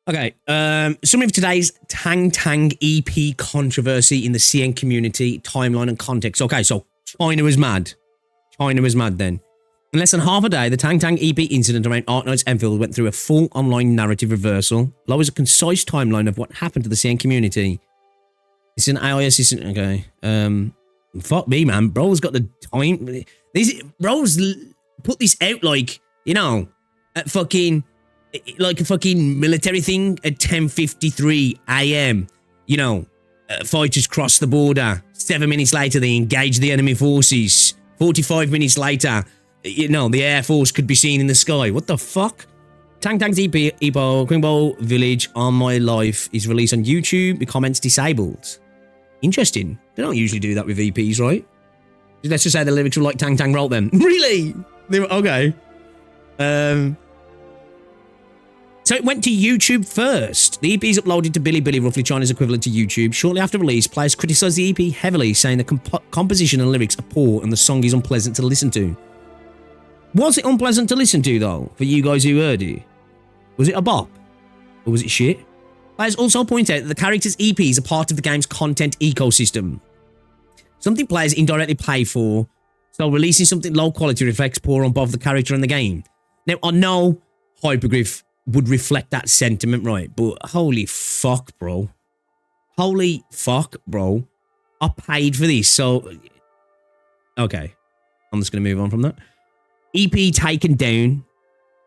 Okay, summary of today's Tang Tang EP controversy in the CN community, timeline and context. Okay, so China was mad. China was mad then. In less than half a day, the Tang Tang EP incident around Arknights Endfield went through a full online narrative reversal, along with a concise timeline of what happened to the CN community. It's an AI assistant. Okay. Fuck me, man. Bro's got the time. Bro's put this out like, you know, at fucking, like a fucking military thing at 10:53 a.m. You know, fighters cross the border. 7 minutes later, they engage the enemy forces. 45 minutes later, you know, the Air Force could be seen in the sky. What the fuck? Tang Tang's EP, Quimbo Village on My Life is released on YouTube. The comments disabled. Interesting. They don't usually do that with EPs, right? Let's just say the lyrics were like Tang Tang wrote them. Really? They were, okay. So it went to YouTube first. The EP is uploaded to Bilibili, roughly China's equivalent to YouTube. Shortly after release, players criticised the EP heavily, saying the composition and lyrics are poor and the song is unpleasant to listen to. Was it unpleasant to listen to, though, for you guys who heard it? Was it a bop? Or was it shit? Players also point out that the characters' EPs are part of the game's content ecosystem. Something players indirectly pay for, so releasing something low quality reflects poor on both the character and the game. Now, I know Hypergryph would reflect that sentiment, right? But holy fuck, bro. Holy fuck, bro. I paid for this, so... Okay. I'm just going to move on from that. EP taken down.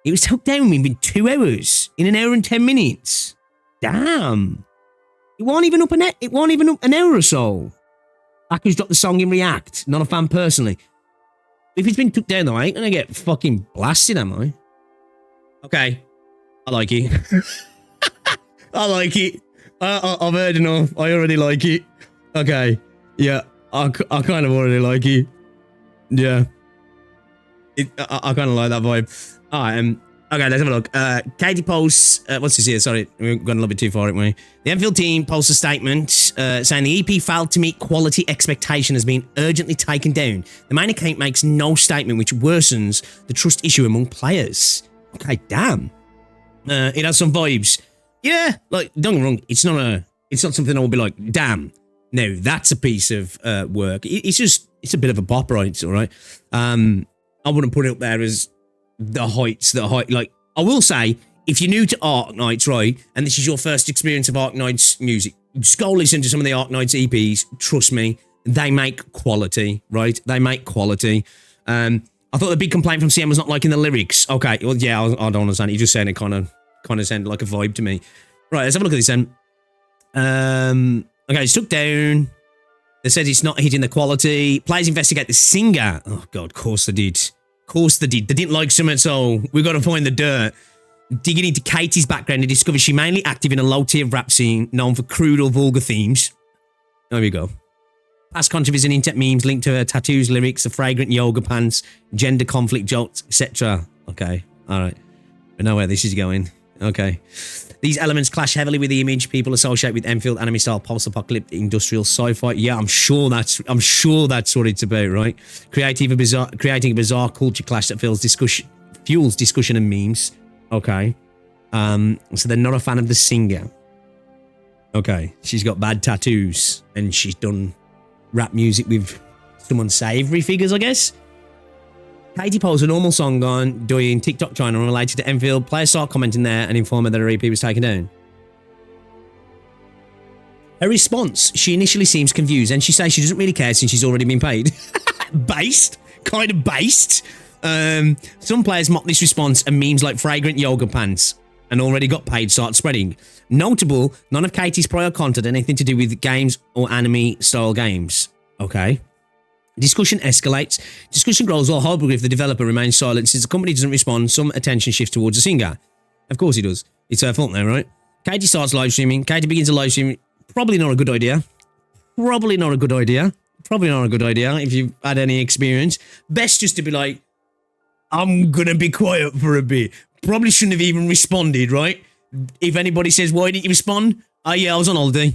It was took down within 2 hours. In an hour and 10 minutes. Damn. It wasn't even up an hour or so. Hackers dropped the song in React. Not a fan personally. If it's been took down though, I ain't going to get fucking blasted, am I? Okay. I like it. I like it. I've heard enough. I already like it. Okay. Yeah. I kind of already like it. Yeah. I kind of like that vibe. All right. Okay, let's have a look. Katie posts... what's this here? Sorry, we've gone a little bit too far, haven't we? The Enfield team posts a statement saying the EP failed to meet quality expectation has been urgently taken down. The main account makes no statement, which worsens the trust issue among players. Okay, damn. It has some vibes. Yeah, like, don't get me wrong, it's not something I would be like, damn, no, that's a piece of work. It's a bit of a bop, right? It's all right. I wouldn't put it up there as the heights, like, I will say, if you're new to Arknights, right, and this is your first experience of Arknights music, just go listen to some of the Arknights EPs. Trust me, they make quality, right? They make quality. I thought the big complaint from CM was not liking the lyrics. Okay, well, yeah, I don't understand. He just saying it kind of sounded like a vibe to me. Right, let's have a look at this then. Okay, it's took down. They said it's not hitting the quality. Players investigate the singer. Oh, God, of course they did. Of course they did. They didn't like something, so we've got to find the dirt. Digging into Katie's background, they discover she's mainly active in a low-tier rap scene known for crude or vulgar themes. There we go. Past controversies and internet memes linked to her tattoos, lyrics, the fragrant yoga pants, gender conflict jokes, etc. Okay, all right. I know where this is going. Okay. These elements clash heavily with the image people associate with Enfield anime-style post-apocalyptic industrial sci-fi. Yeah, I'm sure that's what it's about, right? Creating a bizarre culture clash that fuels discussion and memes. Okay. So they're not a fan of the singer. Okay. She's got bad tattoos and she's done rap music with some unsavory figures, I guess. Katie posted a normal song on doing TikTok China related to Enfield. Players start commenting there and inform her that her EP was taken down. Her response, she initially seems confused and she says she doesn't really care since she's already been paid. Based. Kind of based. Some players mock this response and memes like fragrant yoga pants and already got paid start spreading. Notable, none of Katie's prior content had anything to do with games or anime style games. Okay. Discussion escalates. Discussion grows while Hypergryph, the developer, remains silent. Since the company doesn't respond, some attention shifts towards the singer. Of course he does. It's her fault now, right? Katie starts live streaming. Katie begins a live stream. Probably not a good idea. Probably not a good idea. Probably not a good idea if you've had any experience. Best just to be like, I'm gonna be quiet for a bit. Probably shouldn't have even responded, right? If anybody says, why didn't you respond? Oh yeah, I was on holiday.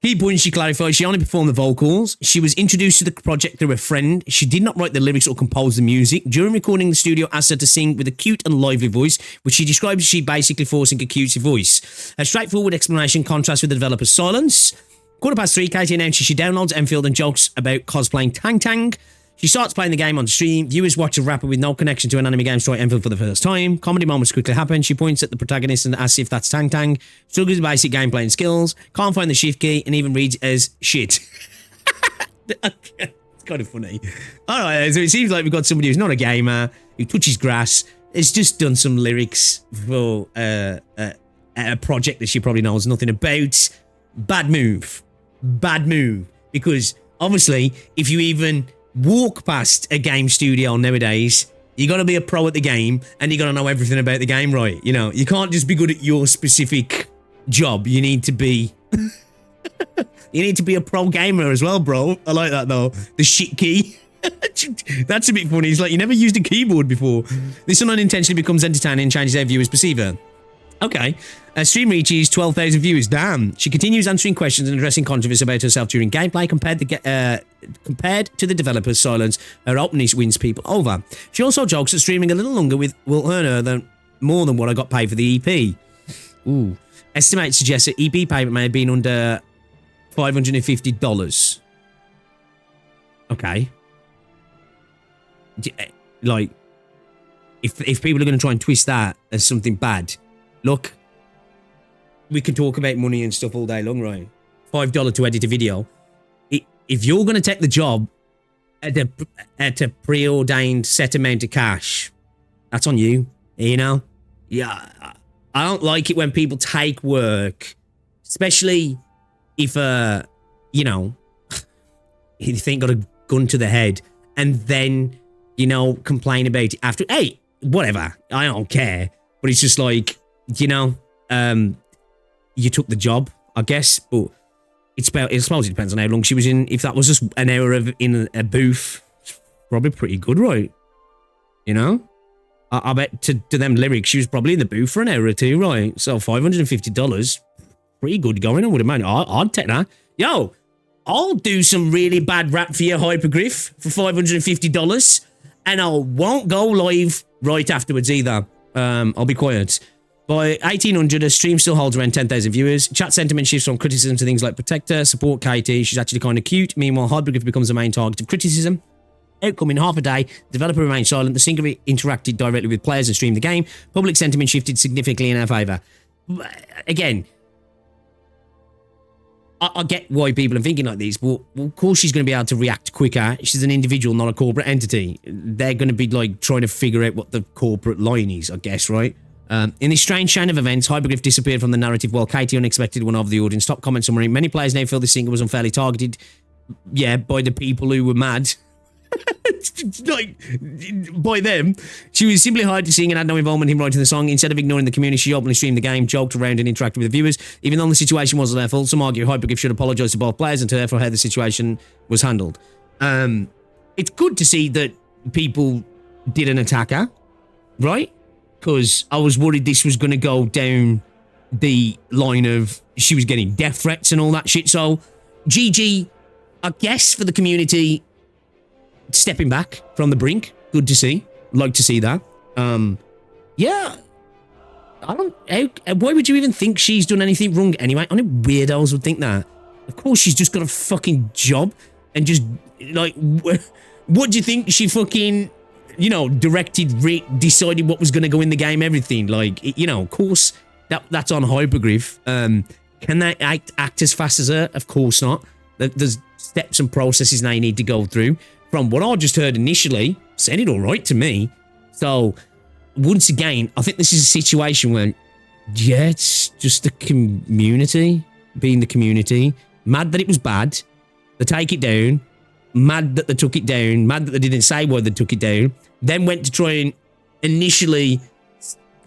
Key points she clarified, she only performed the vocals. She was introduced to the project through a friend. She did not write the lyrics or compose the music. During recording, the studio asked her to sing with a cute and lively voice, which she described as she basically forcing a cutesy voice. Her straightforward explanation contrasts with the developer's silence. 3:15, Katie announces she downloads Enfield and jokes about cosplaying Tang Tang. She starts playing the game on stream. Viewers watch a rapper with no connection to an anime game try Enfield for the first time. Comedy moments quickly happen. She points at the protagonist and asks if that's Tang Tang. Struggles with basic gameplay and skills. Can't find the shift key and even reads as shit. It's kind of funny. All right, so it seems like we've got somebody who's not a gamer, who touches grass, has just done some lyrics for a project that she probably knows nothing about. Bad move. Bad move. Because obviously, if you even walk past a game studio nowadays, you got to be a pro at the game and you got to know everything about the game, right? You know, you can't just be good at your specific job. You need to be you need to be a pro gamer as well, bro. I like that though. The shit key. That's a bit funny. It's like you never used a keyboard before. This one unintentionally becomes entertaining and changes how viewers perceive her. Okay. Stream reaches 12,000 viewers. Damn. She continues answering questions and addressing controversy about herself during gameplay. Compared to the developer's silence, her openness wins people over. She also jokes that streaming a little longer will earn her more than what I got paid for the EP. Ooh. Estimates suggest that EP payment may have been under $550. Okay. Like, if people are going to try and twist that as something bad, look, we can talk about money and stuff all day long, right? $5 to edit a video. If you're going to take the job at a preordained set amount of cash, that's on you, you know? Yeah, I don't like it when people take work, especially if, you know, if they ain't got a gun to the head and then, you know, complain about it after. Hey, whatever, I don't care. But it's just like, you know, you took the job, I guess, but I suppose it depends on how long she was in. If that was just an hour in a booth, it's probably pretty good, right? You know? I bet to them lyrics, she was probably in the booth for an hour or two, right? So $550, pretty good going, I would imagine. I'd take that. Yo, I'll do some really bad rap for your Hypergryph for $550, and I won't go live right afterwards either. I'll be quiet. By 1800, her stream still holds around 10,000 viewers. Chat sentiment shifts from criticism to things like protect her, support Katie. She's actually kind of cute. Meanwhile, Hypergryph becomes the main target of criticism. Outcome in half a day, the developer remained silent. The singer interacted directly with players and streamed the game. Public sentiment shifted significantly in her favour. Again, I get why people are thinking like this, but of course she's going to be able to react quicker. She's an individual, not a corporate entity. They're going to be like trying to figure out what the corporate line is, I guess, right? In this strange chain of events, Hypergryph disappeared from the narrative while Katie unexpected won over the audience. Top comment summary. Many players now feel the singer was unfairly targeted, yeah, by the people who were mad. Like, by them. She was simply hired to sing and had no involvement in writing the song. Instead of ignoring the community, she openly streamed the game, joked around and interacted with the viewers. Even though the situation wasn't their fault, some argue Hypergryph should apologise to both players and to her for how the situation was handled. It's good to see that people didn't attack her, right? Because I was worried this was going to go down the line of she was getting death threats and all that shit. So, GG, I guess, for the community stepping back from the brink. Good to see. Like to see that. Yeah. Why would you even think she's done anything wrong anyway? Only weirdos would think that. Of course, she's just got a fucking job and just, like, what do you think she fucking, you know, directed, decided what was going to go in the game, everything. Like, you know, of course, that's on Hypergryph. Can they act as fast as her? Of course not. There's steps and processes they need to go through. From what I just heard initially, sounded all right to me. So, once again, I think this is a situation where, yeah, it's just the community being the community. Mad that it was bad. They take it down. Mad that they took it down. Mad that they didn't say why they took it down. Then went to try and initially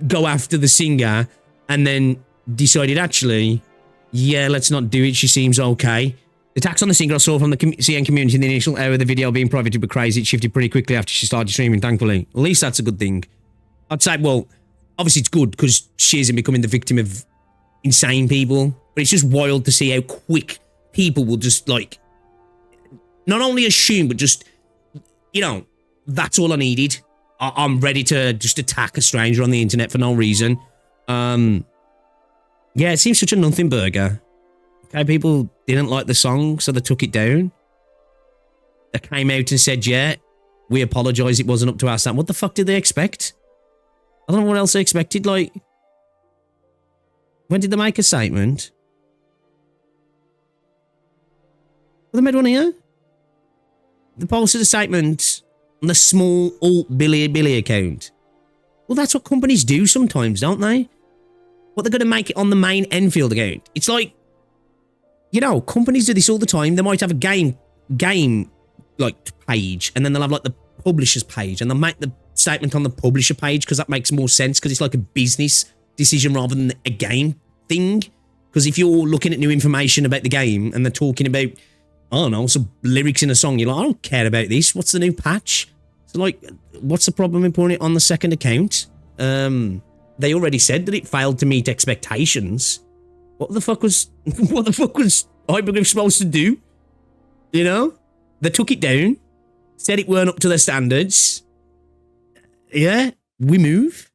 go after the singer and then decided, actually, yeah, let's not do it. She seems okay. The attacks on the singer I saw from the CN community in the initial hour of the video being privated but crazy. It shifted pretty quickly after she started streaming, thankfully. At least that's a good thing. I'd say, well, obviously it's good because she isn't becoming the victim of insane people. But it's just wild to see how quick people will just like, not only assume, but just, you know, that's all I needed. I'm ready to just attack a stranger on the internet for no reason. Yeah, it seems such a nothing burger. Okay, people didn't like the song, so they took it down. They came out and said, yeah, we apologise, it wasn't up to our standard. What the fuck did they expect? I don't know what else they expected. Like, when did they make a statement? Well, they made one here. They posted a statement on the small alt Billy account. Well, that's what companies do sometimes, don't they? What, they're going to make it on the main Enfield account? It's like, you know, companies do this all the time. They might have a game like page, and then they'll have like the publisher's page, and they'll make the statement on the publisher page because that makes more sense, because it's like a business decision rather than a game thing. Because if you're looking at new information about the game and they're talking about, I don't know, some lyrics in a song, you're like, I don't care about this. What's the new patch? So like, what's the problem in putting it on the second account? They already said that it failed to meet expectations. What the fuck was Hypergryph supposed to do? You know? They took it down, said it weren't up to their standards. Yeah, we move.